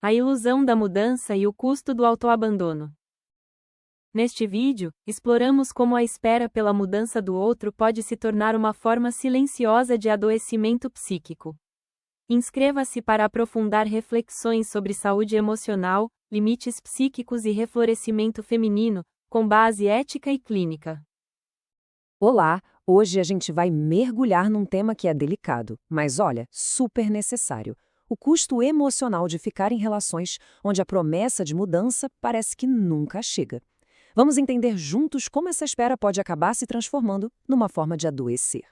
A ilusão da mudança e o custo do autoabandono. Neste vídeo, exploramos como a espera pela mudança do outro pode se tornar uma forma silenciosa de adoecimento psíquico. Inscreva-se para aprofundar reflexões sobre saúde emocional, limites psíquicos e reflorescimento feminino, com base ética e clínica. Olá, hoje a gente vai mergulhar num tema que é delicado, mas olha, super necessário. O custo emocional de ficar em relações onde a promessa de mudança parece que nunca chega. Vamos entender juntos como essa espera pode acabar se transformando numa forma de adoecer.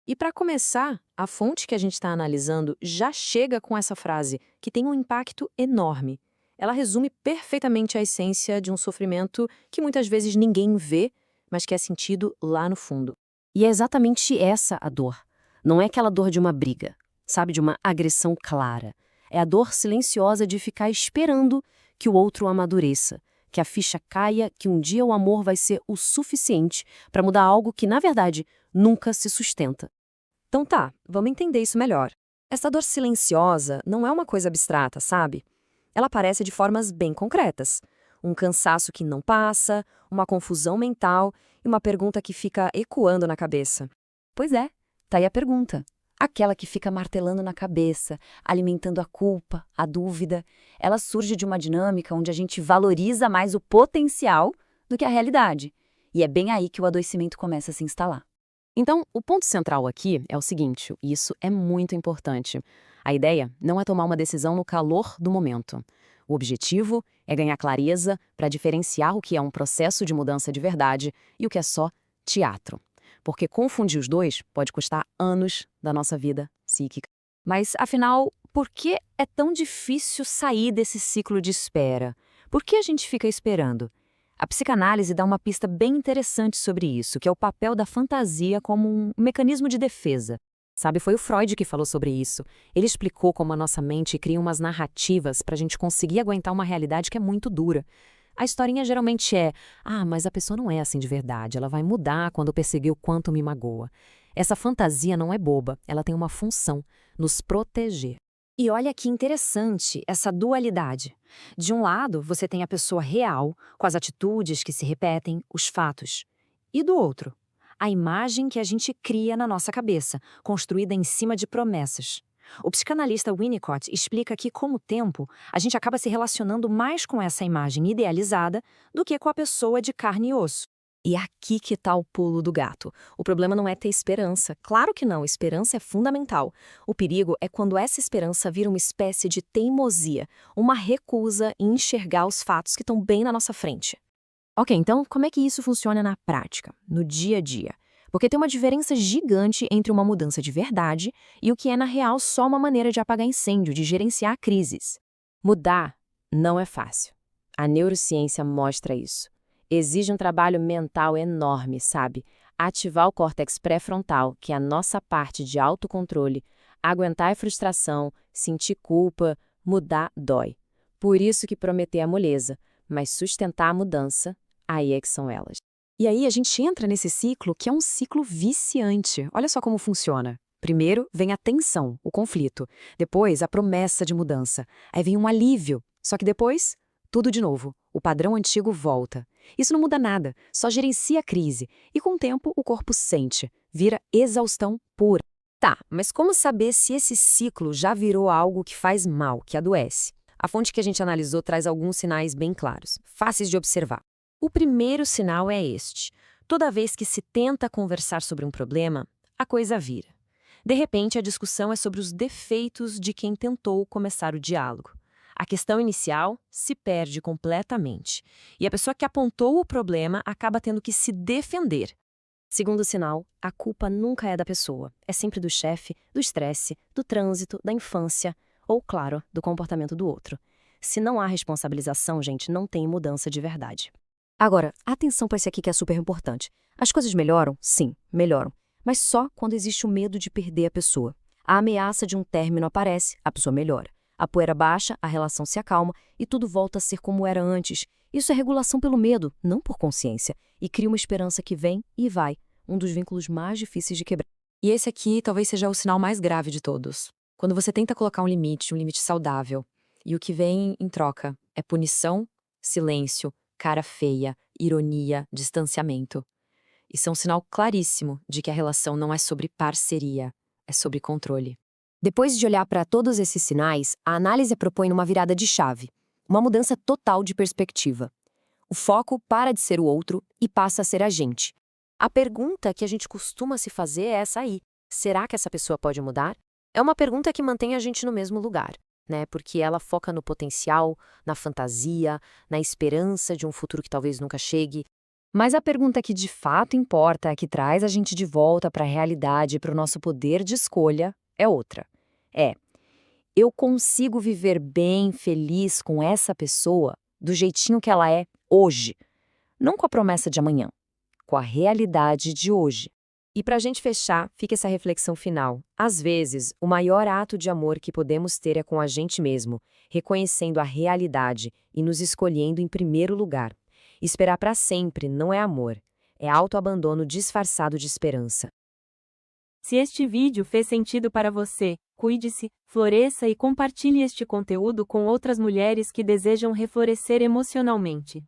E para começar, a fonte que a gente está analisando já chega com essa frase, que tem um impacto enorme. Ela resume perfeitamente a essência de um sofrimento que muitas vezes ninguém vê, mas que é sentido lá no fundo. E é exatamente essa a dor. Não é aquela dor de uma briga, sabe, de uma agressão clara. É a dor silenciosa de ficar esperando que o outro amadureça, que a ficha caia, que um dia o amor vai ser o suficiente para mudar algo que, na verdade, nunca se sustenta. Então tá, vamos entender isso melhor. Essa dor silenciosa não é uma coisa abstrata, sabe? Ela aparece de formas bem concretas. Um cansaço que não passa, uma confusão mental e uma pergunta que fica ecoando na cabeça. Pois é, tá aí a pergunta. Aquela que fica martelando na cabeça, alimentando a culpa, a dúvida. Ela surge de uma dinâmica onde a gente valoriza mais o potencial do que a realidade. E é bem aí que o adoecimento começa a se instalar. Então, o ponto central aqui é o seguinte, e isso é muito importante. A ideia não é tomar uma decisão no calor do momento. O objetivo é ganhar clareza para diferenciar o que é um processo de mudança de verdade e o que é só teatro. Porque confundir os dois pode custar anos da nossa vida psíquica. Mas, afinal, por que é tão difícil sair desse ciclo de espera? Por que a gente fica esperando? A psicanálise dá uma pista bem interessante sobre isso, que é o papel da fantasia como um mecanismo de defesa. Sabe, foi o Freud que falou sobre isso. Ele explicou como a nossa mente cria umas narrativas para a gente conseguir aguentar uma realidade que é muito dura. A historinha geralmente é, mas a pessoa não é assim de verdade, ela vai mudar quando perceber o quanto me magoa. Essa fantasia não é boba, ela tem uma função, nos proteger. E olha que interessante essa dualidade. De um lado, você tem a pessoa real, com as atitudes que se repetem, os fatos. E do outro, a imagem que a gente cria na nossa cabeça, construída em cima de promessas. O psicanalista Winnicott explica que, com o tempo, a gente acaba se relacionando mais com essa imagem idealizada do que com a pessoa de carne e osso. E aqui que está o pulo do gato. O problema não é ter esperança. Claro que não, esperança é fundamental. O perigo é quando essa esperança vira uma espécie de teimosia, uma recusa em enxergar os fatos que estão bem na nossa frente. Ok, então como é que isso funciona na prática, no dia a dia? Porque tem uma diferença gigante entre uma mudança de verdade e o que é, na real, só uma maneira de apagar incêndio, de gerenciar crises. Mudar não é fácil. A neurociência mostra isso. Exige um trabalho mental enorme, sabe? Ativar o córtex pré-frontal, que é a nossa parte de autocontrole, aguentar a frustração, sentir culpa, mudar dói. Por isso que prometer é moleza, mas sustentar a mudança, aí é que são elas. E aí a gente entra nesse ciclo que é um ciclo viciante. Olha só como funciona. Primeiro vem a tensão, o conflito. Depois a promessa de mudança. Aí vem um alívio. Só que depois, tudo de novo. O padrão antigo volta. Isso não muda nada, só gerencia a crise. E com o tempo o corpo sente. Vira exaustão pura. Tá, mas como saber se esse ciclo já virou algo que faz mal, que adoece? A fonte que a gente analisou traz alguns sinais bem claros, fáceis de observar. O primeiro sinal é este. Toda vez que se tenta conversar sobre um problema, a coisa vira. De repente, a discussão é sobre os defeitos de quem tentou começar o diálogo. A questão inicial se perde completamente. E a pessoa que apontou o problema acaba tendo que se defender. Segundo sinal, a culpa nunca é da pessoa. É sempre do chefe, do estresse, do trânsito, da infância ou, claro, do comportamento do outro. Se não há responsabilização, gente, não tem mudança de verdade. Agora, atenção para esse aqui que é super importante. As coisas melhoram? Sim, melhoram. Mas só quando existe o medo de perder a pessoa. A ameaça de um término aparece, a pessoa melhora. A poeira baixa, a relação se acalma e tudo volta a ser como era antes. Isso é regulação pelo medo, não por consciência. E cria uma esperança que vem e vai, um dos vínculos mais difíceis de quebrar. E esse aqui talvez seja o sinal mais grave de todos. Quando você tenta colocar um limite saudável, E o que vem em troca é punição, silêncio, cara feia, ironia, distanciamento. Isso é um sinal claríssimo de que a relação não é sobre parceria, é sobre controle. Depois de olhar para todos esses sinais, a análise propõe uma virada de chave, uma mudança total de perspectiva. O foco para de ser o outro e passa a ser a gente. A pergunta que a gente costuma se fazer é essa aí: será que essa pessoa pode mudar? É uma pergunta que mantém a gente no mesmo lugar, né? Porque ela foca no potencial, na fantasia, na esperança de um futuro que talvez nunca chegue. Mas a pergunta que de fato importa, que traz a gente de volta para a realidade, para o nosso poder de escolha, é outra. Eu consigo viver bem, feliz com essa pessoa do jeitinho que ela é hoje, não com a promessa de amanhã, com a realidade de hoje. E para a gente fechar, fica essa reflexão final. Às vezes, o maior ato de amor que podemos ter é com a gente mesmo, reconhecendo a realidade e nos escolhendo em primeiro lugar. Esperar para sempre não é amor, é autoabandono disfarçado de esperança. Se este vídeo fez sentido para você, cuide-se, floresça e compartilhe este conteúdo com outras mulheres que desejam reflorescer emocionalmente.